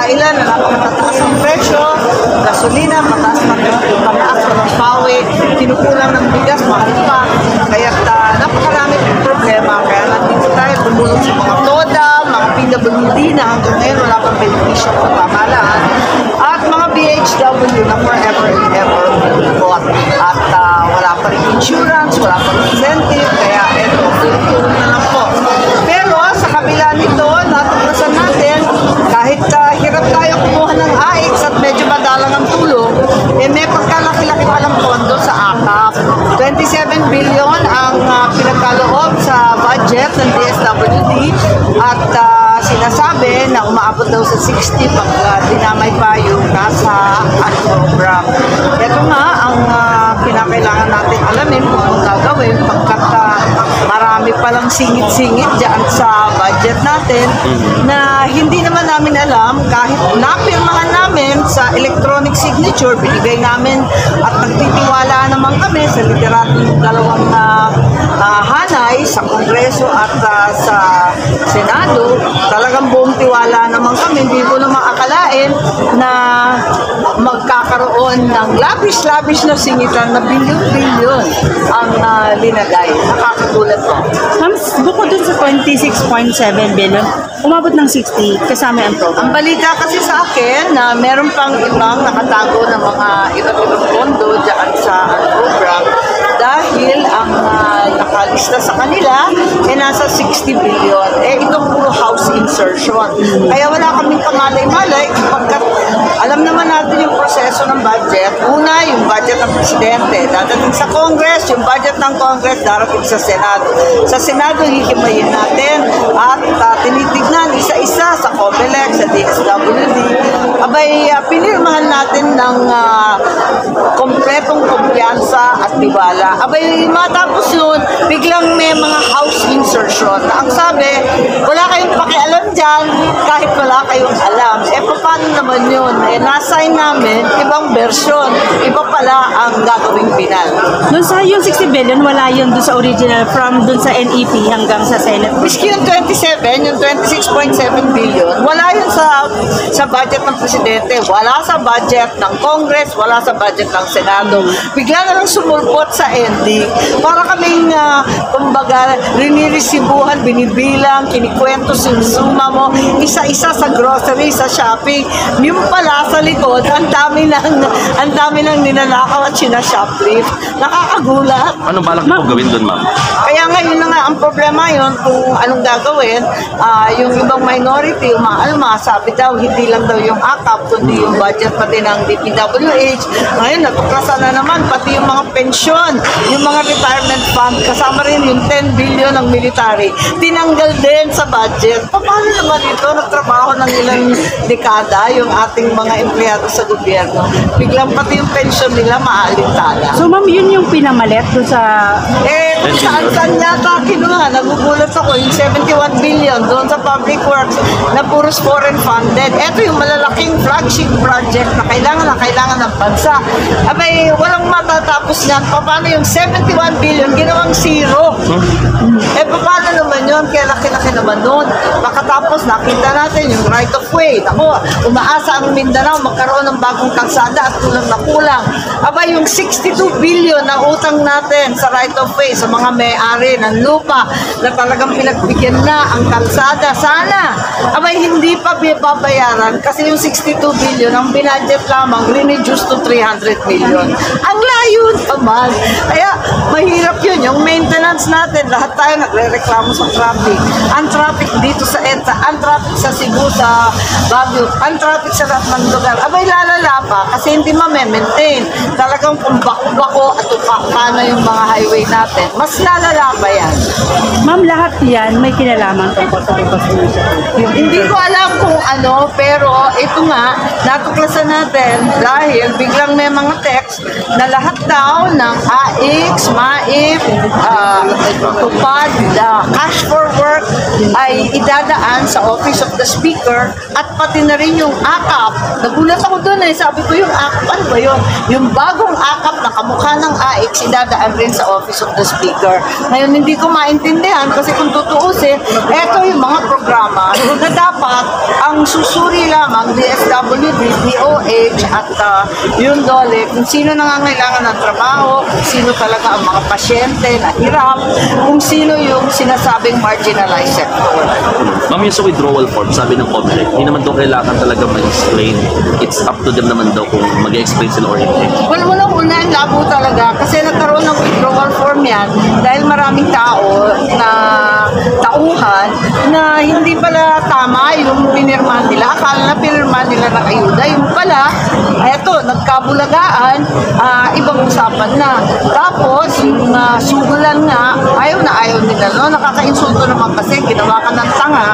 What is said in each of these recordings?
dahilan na napakataas ang presyo, gasolina, mataas na pamaas, walang pawi, kinukulang ng bigas, mahal pa. Kaya napakarami ng problema. Kaya nandito tayo tumulong sa mga TODA, mga PWD na hanggang ngayon wala pang benepisyo ng pamahalaan, at mga BHW na forever and ever bought. At wala pa rin insurance, wala pa rin incentive, kaya eto, tulong na lang po. Pero sa kabila nito, natuklasan natin, kahit hirap tayo kumuha ng AX at medyo madalang ang tulong, may pagkalaki-laki palang pondo sa AKAP. 27 billion ang pinagkaloob sa budget ng DSWD at sinasabi na umaabot daw sa 60 pag dinamay pa yung nasa program. Ito nga ang kinakailangan natin alamin kung anong gagawin pagkat marami palang singit-singit dyan sa budget natin na hindi naman namin alam kahit napirmahan namin sa electronic signature, binigay namin at nagtitiwala naman kami sa liderating dalawang hanay sa Kongreso at sa Senado. Talagang buong tiwala naman kami. Hindi ko naman akalain na magkakaroon ng labish-labish na singitan na bilyon-bilyon ang linagay. Nakakagulat po. Ma'am, bukod dun sa 26.7 billion, umabot ng 60 kasama ang program. Ang balita kasi sa akin na meron pang ibang nakatago ng mga iba't-ibang pondo dyan sa program dahil ang nakalista sa kanila nasa 60 billion. Itong puro house insertion. Kaya wala kaming kamalay-malay pagkat alam naman natin yung proseso ng budget. Una, yung budget ng presidente. Dadating sa Congress, yung budget ng Congress darating sa Senado. Sa Senado, hihimayin natin at tinitignan isa-isa sa COMELEC, sa DSWD. Abay, pinirmahan natin ng kompletong kumpiyansa at tiwala. Abay, matapos yun, biglang may mga house insertion. Ang sabi, wala kayong pakialam dyan kahit wala kayong alam. Paano naman yun? Na-assign namin ibang version. Iba pala ang gagawing final. Doon sa yung 60 billion, wala yun doon sa original from doon sa NEP hanggang sa Senate. Miski yung 27, yung 26.7 billion, wala yun sa budget ng presidente, wala sa budget ng Congress, wala sa budget ng Senado. Bigla na lang sumulpot sa ND. Para kaming, kumbaga, rinirisibuhan, binibilang, kinikwento, sinusuma mo, isa-isa sa grocery, sa shopping. Yung pala sa likod, ang dami nang ninanakaw at sinashoplift. Nakakagulat. Ano balak mo gawin doon, ma'am? Kaya ngayon na nga ang problema yun kung anong gagawin. Yung ibang minority, umaalma, sabi daw hindi lang daw yung AKAP kundi yung budget pati ng DPWH. Ngayon natuklasan na naman pati yung mga pensyon, yung mga retirement fund, kasama rin yung 10 billion ng military, tinanggal din sa budget. Paano naman ito? Nagtrabaho ng ilang dekada yung ating mga empleyado sa gobyerno. Biglang pati yung pensyon nila maalintala. So ma'am, yun yung pinamalit doon sa... Kung saan yata kinuha, nagugulat ako, yung 71 billion doon sa public works na puros foreign funded. Ito yung malalaking flagship project na kailangan ng bansa. Abay, walang matatapos niyan. Paano yung 71 billion ginawang zero? Paano naman yun? Kaya laki-laki naman nun. Makatapos, nakita natin yung right of way. Ako, umaasa ang Mindanao magkaroon ng bagong kalsada at kulang na kulang. Abay, yung 62 billion na utang natin sa right of way, sa mga may-ari ng lupa na talagang pinagbigyan na ang kalsada. Sana, abay hindi pa babayaran kasi yung 62 billion ang binadget lamang reduce to 300 million. Ang layo naman. Kaya mahirap yun. Yung maintenance natin, lahat tayo nagre-reklamo sa traffic. Ang traffic dito sa EDSA, ang traffic sa Cebu, sa Baguio, ang traffic sa lahat ng lugar. Abay lalala pa kasi hindi ma-maintain. Talagang kung bako at upaka na yung mga highway natin, mas lalala pa yan. Ma'am, lahat yan may kinalaman tungkol sa reconstruction. Hindi ko alam kung ano, pero ito nga, natuklasan natin dahil biglang may mga text na lahat daw ng AX, MAIP, TUPAD, cash for work ay idadaan sa Office of the Speaker at pati na rin yung AKAP. Nagulat ako doon sabi ko yung AKAP, ano ba yun? Yung bagong AKAP na kamukha ng AX idadaan rin sa Office of the Speaker. speaker. Ngayon, hindi ko maintindihan kasi kung tutuusin, eto yung mga programa na dapat ang susuri lamang DSWD, DOH at yung DOLE kung sino nangangailangan ng trabaho, kung sino talaga ang mga pasyente na hirap, kung sino yung sinasabing marginalized sector. Ma'am, yung sa withdrawal form, sabi ng COMELEC, hindi naman daw kailangan talaga ma-explain. It's up to them naman daw kung mag-explain sila or hindi. Well, unang-una yung labo talaga kasi nagkaroon ng withdrawal form yan dahil maraming tao na tauhan na hindi pala tama yung pinirmahan nila. Akala na pinirmahan nila ng ayuda. Yung pala, eto, nagkabulagaan, ibang usapan na. Tapos, yung sugulan nga, ayaw na ayaw nila. No? Nakaka-insulto naman kasi ginawa ka ng tanga,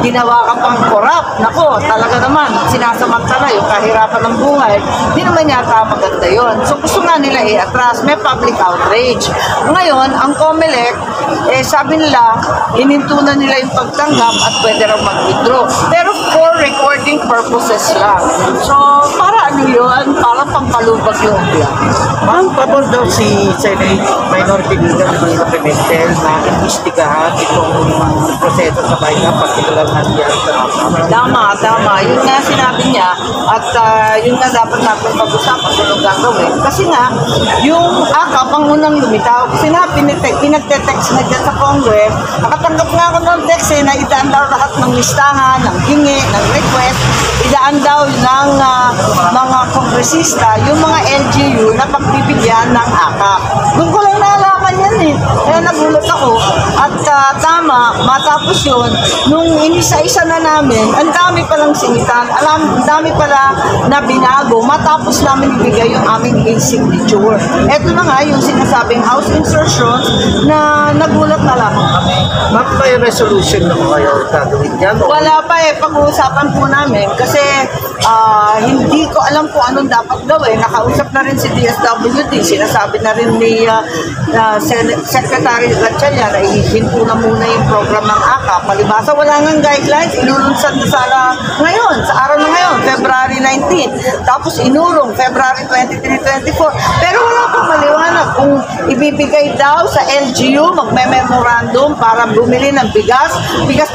ginawa ka pang korap. Nako, talaga naman, sinasamantala yung kahirapan ng buhay. Hindi naman yata maganda yun. So, gusto nga nila i-atras. May public outrage. Ngayon, ang COMELEC, sabi nila, hinintunan nila yung pagtanggap at pwede raw mag-withdraw. Pero for recording purposes lang. So, para ano yun? Para pampalubag yung yan. Ma'am, pabor daw si Senate Minority Leader Manila Pimentel na imbestigahan itong proseso sa bayan, particular na diyan sa Tama. Yun nga sinabi niya at yun nga dapat natin pag-usapan kung anong gagawin. Kasi nga, yung AKAP ang unang lumitaw. Kasi nga, pinagte-text na dyan sa Congress. Nakatanggap nga ako ng text na idaan daw lahat ng listahan, ng hingi, ng request. Idaan daw ng mga kongresista, yung mga LGU na pagbibigyan ng AKAP. Doon ko lang nalaman yan eh. Kaya nagulat ako. At tama, matapos yun, nung inisa-isa na namin, ang dami palang singitan, ang dami pala na binago, matapos namin ibigay yung aming e-signature. Ito na nga yung sinasabing house insertions na nagulat na lamang kami. Ma'am, may resolution na kayo gagawin dyan? Wala pa pag-uusapan po namin kasi hindi ko alam kung anong dapat gawin. Nakausap na rin si DSWD, sinasabi na rin ni Secretary Gatchalian na ihinto na muna yung program ng AKAP. Palibasa, wala nga guidelines, inulunsad na sana ngayon, sa araw na ngayon, February 19. Tapos inurong, February 23, 24. Pero wala pang maliwanag kung ibibigay daw sa LGU, magme-memorandum para bumili ng bigas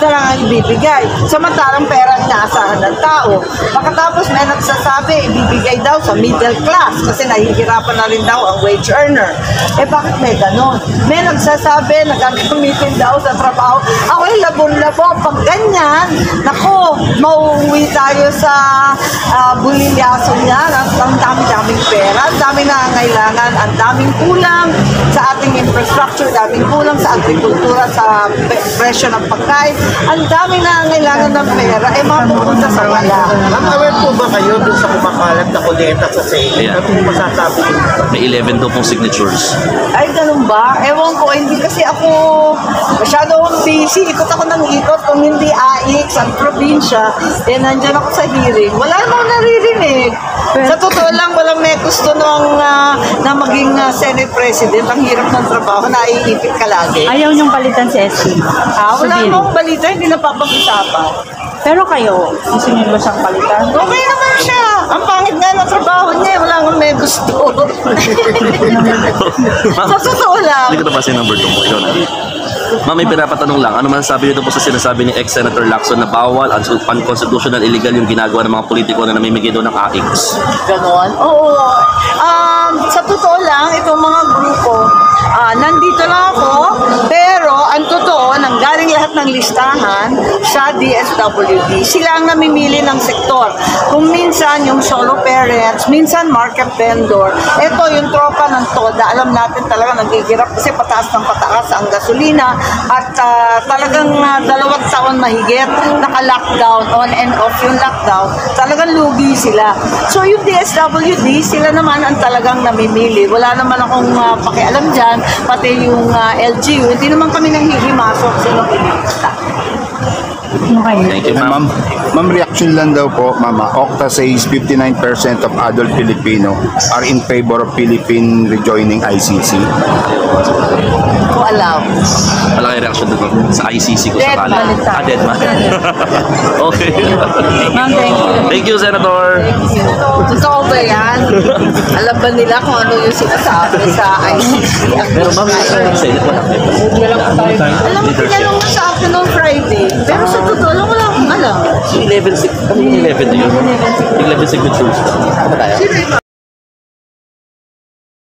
na lang ang ibibigay. Samantalang pera inaasahan ng tao. Pagkatapos may nagsasabi, ibibigay daw sa middle class kasi nahihirapan na rin daw ang wage earner. Bakit may ganon? May nagsasabi na gagamitin daw sa trabaho. Ako'y labon-labo. Pag ganyan, nako, mauuwi tayo sa bulilyaso niya. Ang dami-daming pera, ang daming nangangailangan, ang daming kulang sa ating infrastructure, daming kulang sa agrikultura, sa presyo ng pagkain. Ang daming nangangailangan ng pera, mapupunta sa wala. Ma'am, aware po ba kayo dun sa kumakalat na koleta sa Senate? Yeah. Ano yung masasabi niyo? May 11 daw pong signatures. Ay, ganun ba? Ewan ko, hindi kasi ako masyado akong busy. Ikot ako ng ikot. Kung hindi AIC, sa probinsya, nandyan ako sa hearing. Wala namang naririnig. Sa totoo lang, walang may gusto na maging Senate President. Ang hirap ng trabaho, naiipit ka lagi. Ayaw niyong palitan si SC. Wala namang balita, hindi napapag-usapan. Pero kayo, gusto niyo ba siyang palitan? Okay naman siya. Ang pangit nga ng trabaho niya, wala nang may gusto. Ma'am, Sa totoo lang. hindi ko na yung number 2 mo. Ikaw na. Ma'am, may pinapatanong lang. Ano man sabi nito po sa sinasabi ni ex-Senator Lacson na bawal at unconstitutional illegal yung ginagawa ng mga politiko na namimigay doon ng AICs? Ganon? Oo. Sa totoo lang, itong mga grupo, nandito lang ako, pero ang totoo, nanggaling lahat ng listahan sa DSWD. Sila ang namimili ng sektor. Kung minsan yung solo parents, minsan market vendor. Ito yung tropa ng TODA. Alam natin talaga nagigirap kasi pataas ng pataas ang gasolina at talagang 2 taon mahigit naka-lockdown, on and off yung lockdown. Talagang lugi sila. So yung DSWD, sila naman ang talagang namimili. Wala naman akong pakialam dyan, pati yung LGU. Hindi naman kami nanghihimasok sino pinipita. Okay. Thank you, ma'am. Ma'am, reaction lang daw po, Mama. Octa says 59% of adult Filipino are in favor of Philippine rejoining ICC. Ko alam. Malaki reaction doon sa ICC ko Dead sa man. dead man. Okay. Ma'am, thank you. Thank you, Senator. Totoo ba yan? Alam ba nila kung ano yung sinasabi sa ICC? Pero ma'am, Senate, wala Alam mo, tinanong mo sa akin noong Friday. Pero sa totoo lang, wala akong alam. 11 ano yung 11 na yun? 11 signatures. Ano tayo?